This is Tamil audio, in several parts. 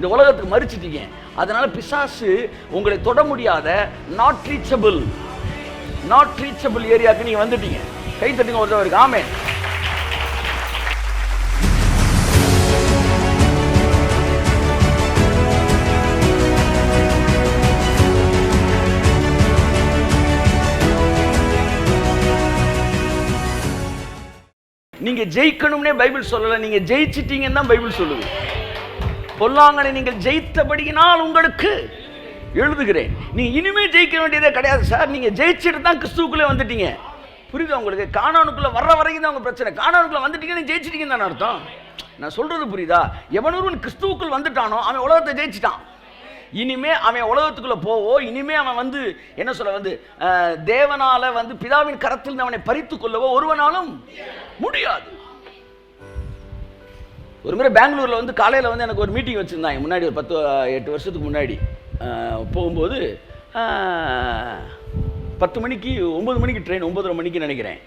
இந்த உலகத்துக்கு மறிச்சிட்டீங்க. அதனால பிசாசு உங்களை தொட முடியாத நாட் ரீச்சபிள் ஏரியாவுக்கு நீங்க வந்துட்டீங்க. கை தட்டுங்க ஒருத்தவருக்கு. ஆமென். நீங்க ஜெயிக்கணும்னே பைபிள் சொல்லல, நீங்க ஜெயிச்சிட்டீங்கன்னு தான் பைபிள் சொல்லுது. பொல்லாங்கனை நீங்கள் ஜெயித்தபடியினால் உங்களுக்கு எழுதுகிறேன். நீங்க இனிமே ஜெயிக்க வேண்டியதே கிடையாது சார். நீங்க ஜெயிச்சுட்டு தான் கிறிஸ்துவுக்குள்ளே வந்துட்டீங்க. புரியுதா உங்களுக்கு? கானானுக்குள்ள வர்ற வரைக்கும் தான் உங்க பிரச்சனை. கானானுக்குள்ள வந்துட்டீங்க, நீங்க ஜெயிச்சிட்டீங்கன்னு தானே அர்த்தம். நான் சொல்றது புரியுதா? எவனொருவன் கிறிஸ்துவுக்குள் வந்துட்டானோ அவன் உலகத்தை ஜெயிச்சிட்டான். இனிமே அவன் உலகத்துக்குள்ள இனிமே அவன் வந்து என்ன சொல்ல தேவனால பிதாவின் கரத்தில் அவனை பறித்து கொள்ளவோ ஒருவனாலும் முடியாது. ஒரு முறை பெங்களூர்ல காலையில் எனக்கு ஒரு மீட்டிங் வச்சிருந்தாங்க. முன்னாடி ஒரு 10-8 வருஷத்துக்கு முன்னாடி போகும்போது 10 மணிக்கு 9 மணிக்கு ட்ரெயின், 9:30 மணிக்கு நினைக்கிறேன்.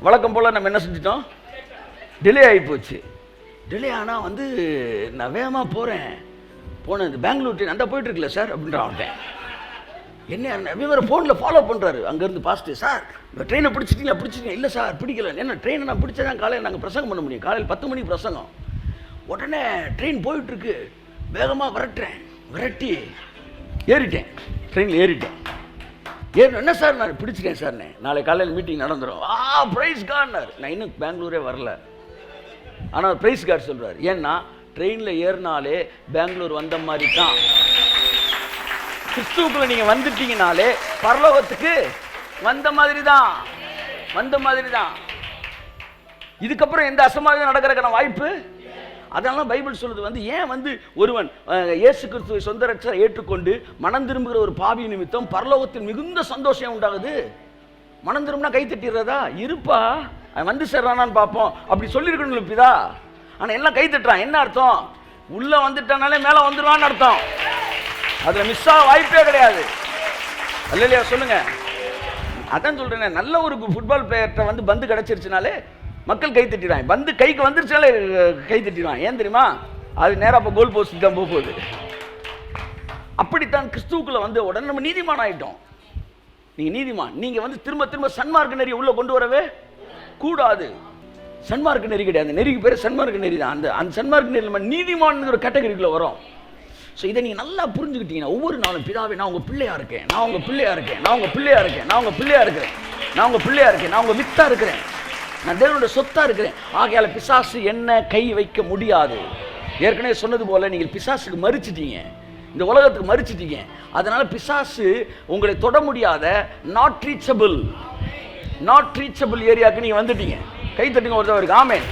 வழக்கம் போல் நம்ம என்ன செஞ்சிட்டோம், டிலே ஆகி போச்சு. டிலே ஆனால் நான் வேகமாக போனேன் பெங்களூர் ட்ரெயின் அந்த போயிட்டு இருக்குல்ல சார் அப்படின்றான். அவன்ட்டேன் என்ன வேறு ஃபோனில் ஃபாலோ பண்ணுறாரு அங்கேருந்து பாஸ்ட்டு. சார் இந்த ட்ரெயினை பிடிச்சிட்டீங்க? இல்லை சார் பிடிக்கல. என்ன ட்ரெயினை நான் பிடிச்சதான் காலையில் நாங்கள் பிரசங்கம் பண்ண முடியும். காலையில் 10 மணிக்கு பிரசங்கம். உடனே ட்ரெயின் போயிட்டுருக்கு, வேகமாக விரட்டி ஏறிட்டேன். ட்ரெயினில் ஏறிட்டேன். என்ன சார் நான் பிடிச்சிட்டேன் சார், நாளை காலையில் மீட்டிங் நடந்துடும். ப்ரைஸ் கார்டுனார். நான் இன்னும் பெங்களூரே வரல, ஆனால் ப்ரைஸ் கார்டு சொல்கிறார். ஏன்னா ட்ரெயினில் ஏறினாலே பெங்களூர் வந்த மாதிரி தான். கிறிஸ்துவுக்குள்ள நீங்கள் வந்துட்டீங்கனாலே பரலோகத்துக்கு வந்த மாதிரி தான். இதுக்கப்புறம் எந்த அசம்பாவிதம் நடக்கிறதுக்கான வாய்ப்பு. அதனால பைபிள் சொல்லுது ஏன் ஒருவன் இயேசு கிறிஸ்துவை சொந்த ரட்சகரை ஏற்றுக்கொண்டு மனம் திரும்புகிற ஒரு பாவி நிமித்தம் பரலோகத்தில் மிகுந்த சந்தோஷம் உண்டாகுது. மனம் திரும்பினா கை தட்டிடுறதா? இருப்பா அவன் சேர்றானான்னு பார்ப்போம் அப்படி சொல்லியிருக்கணும் பிதா. ஆனால் எல்லாம் கை தட்டுறான். என்ன அர்த்தம்? உள்ள வந்துட்டானாலே மேலே வந்துடுவான்னு அர்த்தம். அதில் மிஸ் ஆக வாய்ப்பே கிடையாது. இல்லையா சொல்லுங்க. அதான் சொல்றேன், நல்ல ஒரு ஃபுட்பால் பிளேயர்கிட்ட பந்து கிடைச்சிருச்சுனாலே மக்கள் கை தட்டிடுவாங்க. பந்து கைக்கு வந்துருச்சுனாலே கை தட்டிடுவாங்க. ஏன் தெரியுமா? அது நேராக இப்போ கோல் போஸ்ட் தான் போகுது. அப்படித்தான் கிறிஸ்துவுக்குள்ள உடனே நம்ம நீதிமான் ஆகிட்டோம். நீங்கள் நீதிமான். நீங்கள் திரும்ப திரும்ப சன்மார்க்க நெறியை உள்ளே கொண்டு வரவே கூடாது. சன்மார்க்க நெறி கிடையாது. நெறிக்கு பேர் சன்மார்க்க நெறி தான். அந்த சன்மார்க்க நெறி நம்ம நீதிமான் ஒரு கேட்டகரிக்குள்ள வரும். ஸோ இதை நீங்கள் நல்லா புரிஞ்சுக்கிட்டீங்கன்னா ஒவ்வொரு நாளும் பிதாவே நான் உங்கள் பிள்ளையா இருக்கேன், நான் உங்கள் பிள்ளையா இருக்கேன், நான் உங்கள் பிள்ளையா இருக்கேன், நான் உங்கள் பிள்ளையா இருக்கிறேன், நான் உங்கள் பிள்ளையா இருக்கேன், நான் உங்கள் வித்தா இருக்கிறேன், நான் தேவனுடைய சொத்தா இருக்கிறேன். ஆகையால பிசாசு என்ன கை வைக்க முடியாது. ஏற்கனவே சொன்னது போல நீங்கள் பிசாசுக்கு மறிச்சிட்டீங்க, இந்த உலகத்துக்கு மறிச்சிட்டீங்க. அதனால பிசாசு உங்களை தொட முடியாத நாட் ரீச்சபிள் ஏரியாவுக்கு நீங்க வந்துட்டீங்க. கை தட்டுங்க ஒருத்தவருக்கு. ஆமென்.